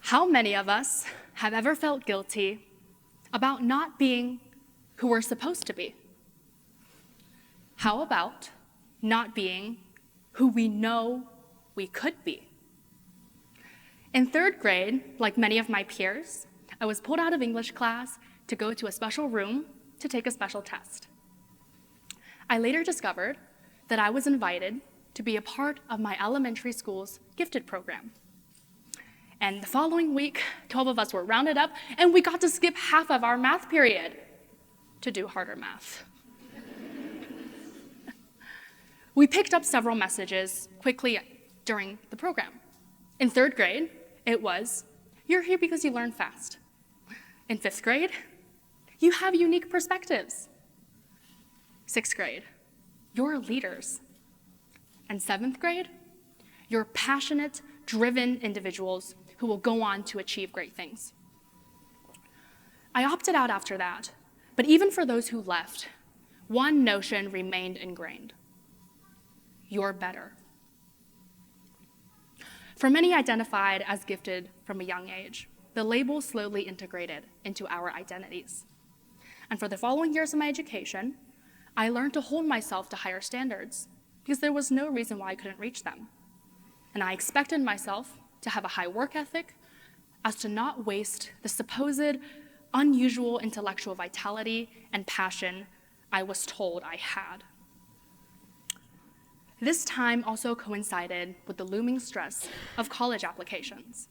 How many of us have ever felt guilty about not being who we're supposed to be? How about not being who we know we could be? In third grade, like many of my peers, I was pulled out of English class to go to a special room to take a special test. I later discovered that I was invited to be a part of my elementary school's gifted program. And the following week, 12 of us were rounded up, and we got to skip half of our math period to do harder math. We picked up several messages quickly during the program. In third grade, it was, "You're here because you learn fast." In fifth grade, "You have unique perspectives." Sixth grade, "You're leaders." And seventh grade, "You're passionate, driven individuals who will go on to achieve great things." I opted out after that, but even for those who left, one notion remained ingrained: you're better. For many identified as gifted from a young age, the label slowly integrated into our identities. And for the following years of my education, I learned to hold myself to higher standards because there was no reason why I couldn't reach them. And I expected myself to have a high work ethic, as to not waste the supposed unusual intellectual vitality and passion I was told I had. This time also coincided with the looming stress of college applications.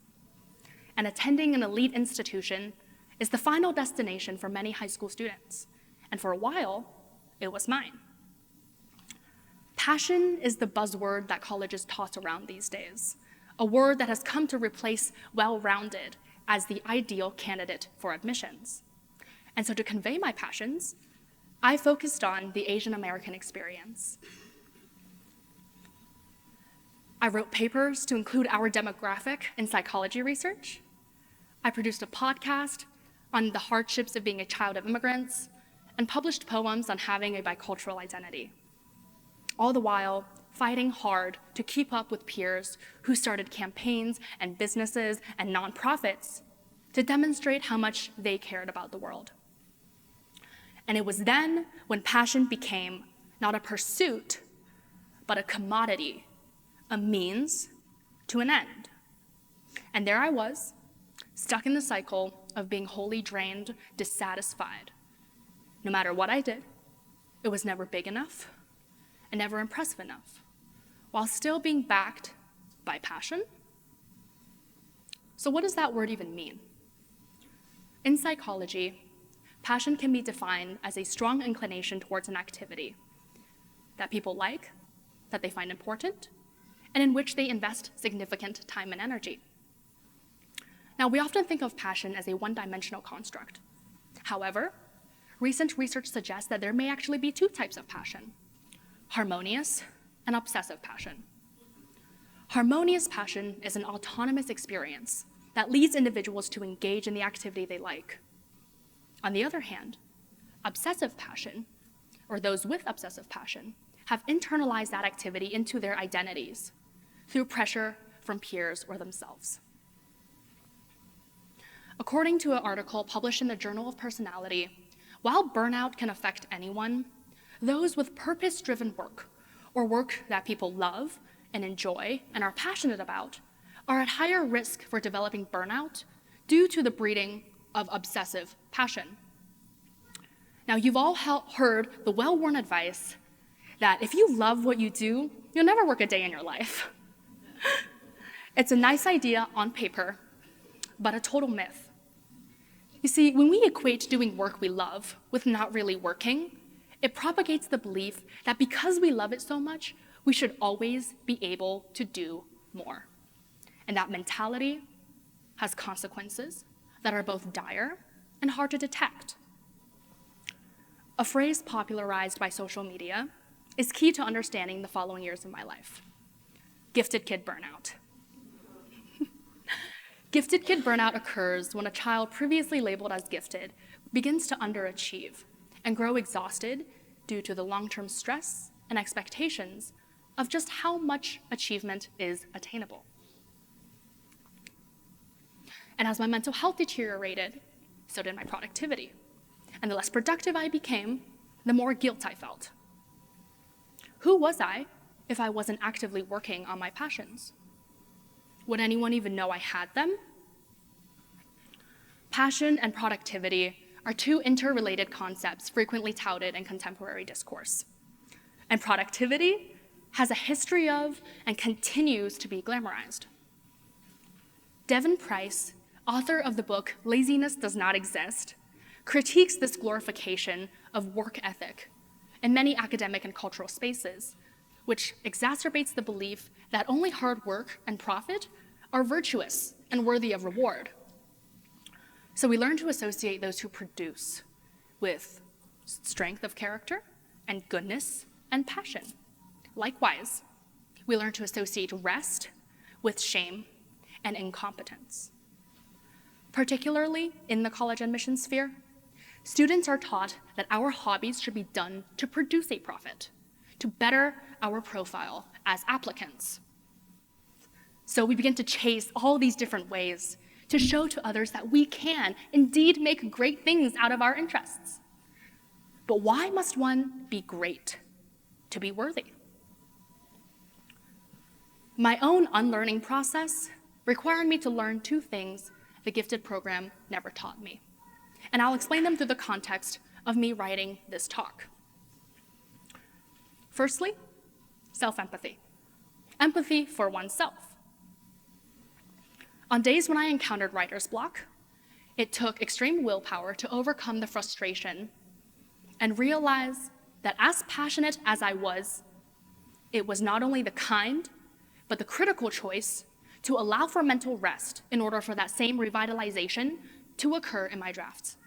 And attending an elite institution is the final destination for many high school students. And for a while, it was mine. Passion is the buzzword that colleges toss around these days, a word that has come to replace well-rounded as the ideal candidate for admissions. And so to convey my passions, I focused on the Asian American experience. I wrote papers to include our demographic in psychology research. I produced a podcast on the hardships of being a child of immigrants, and published poems on having a bicultural identity. All the while, fighting hard to keep up with peers who started campaigns and businesses and nonprofits to demonstrate how much they cared about the world. And it was then when passion became not a pursuit, but a commodity, a means to an end. And there I was, stuck in the cycle of being wholly drained, dissatisfied. No matter what I did, it was never big enough and never impressive enough, while still being backed by passion. So what does that word even mean? In psychology, passion can be defined as a strong inclination towards an activity that people like, that they find important, and in which they invest significant time and energy. Now, we often think of passion as a one-dimensional construct. However, recent research suggests that there may actually be two types of passion: harmonious and obsessive passion. Harmonious passion is an autonomous experience that leads individuals to engage in the activity they like. On the other hand, obsessive passion, or those with obsessive passion, have internalized that activity into their identities through pressure from peers or themselves. According to an article published in the Journal of Personality, while burnout can affect anyone, those with purpose-driven work, or work that people love and enjoy and are passionate about, are at higher risk for developing burnout due to the breeding of obsessive passion. Now, you've all heard the well-worn advice that if you love what you do, you'll never work a day in your life. It's a nice idea on paper, but a total myth. You see, when we equate doing work we love with not really working, it propagates the belief that because we love it so much, we should always be able to do more. And that mentality has consequences that are both dire and hard to detect. A phrase popularized by social media is key to understanding the following years of my life: gifted kid burnout. Gifted kid burnout occurs when a child previously labeled as gifted begins to underachieve and grow exhausted due to the long-term stress and expectations of just how much achievement is attainable. And as my mental health deteriorated, so did my productivity. And the less productive I became, the more guilt I felt. Who was I if I wasn't actively working on my passions? Would anyone even know I had them? Passion and productivity are two interrelated concepts frequently touted in contemporary discourse. And productivity has a history of and continues to be glamorized. Devin Price, author of the book Laziness Does Not Exist, critiques this glorification of work ethic in many academic and cultural spaces, which exacerbates the belief that only hard work and profit are virtuous and worthy of reward. So we learn to associate those who produce with strength of character and goodness and passion. Likewise, we learn to associate rest with shame and incompetence. Particularly in the college admission sphere, students are taught that our hobbies should be done to produce a profit, to better our profile as applicants. So we begin to chase all these different ways to show to others that we can indeed make great things out of our interests. But why must one be great to be worthy? My own unlearning process required me to learn two things the gifted program never taught me. And I'll explain them through the context of me writing this talk. Firstly, self-empathy. Empathy for oneself. On days when I encountered writer's block, it took extreme willpower to overcome the frustration and realize that as passionate as I was, it was not only the kind, but the critical choice to allow for mental rest in order for that same revitalization to occur in my drafts.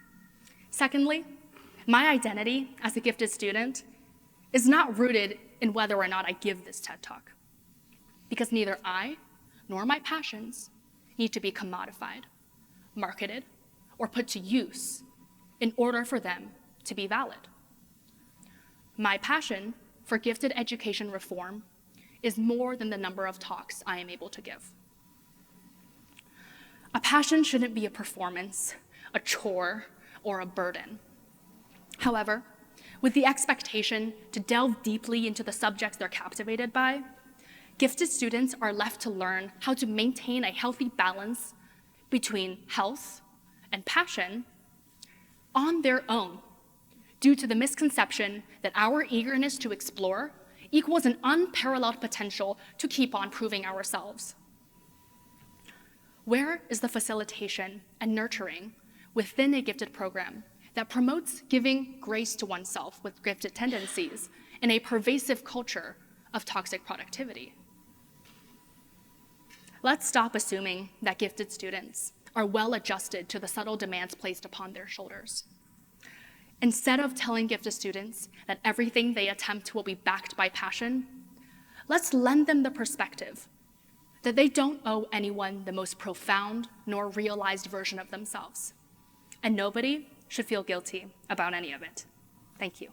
Secondly, my identity as a gifted student is not rooted in whether or not I give this TED Talk, because neither I nor my passions need to be commodified, marketed, or put to use in order for them to be valid. My passion for gifted education reform is more than the number of talks I am able to give. A passion shouldn't be a performance, a chore, or a burden. However, with the expectation to delve deeply into the subjects they're captivated by, gifted students are left to learn how to maintain a healthy balance between health and passion on their own, due to the misconception that our eagerness to explore equals an unparalleled potential to keep on proving ourselves. Where is the facilitation and nurturing within a gifted program that promotes giving grace to oneself with gifted tendencies in a pervasive culture of toxic productivity? Let's stop assuming that gifted students are well adjusted to the subtle demands placed upon their shoulders. Instead of telling gifted students that everything they attempt will be backed by passion, let's lend them the perspective that they don't owe anyone the most profound nor realized version of themselves, and nobody should feel guilty about any of it. Thank you.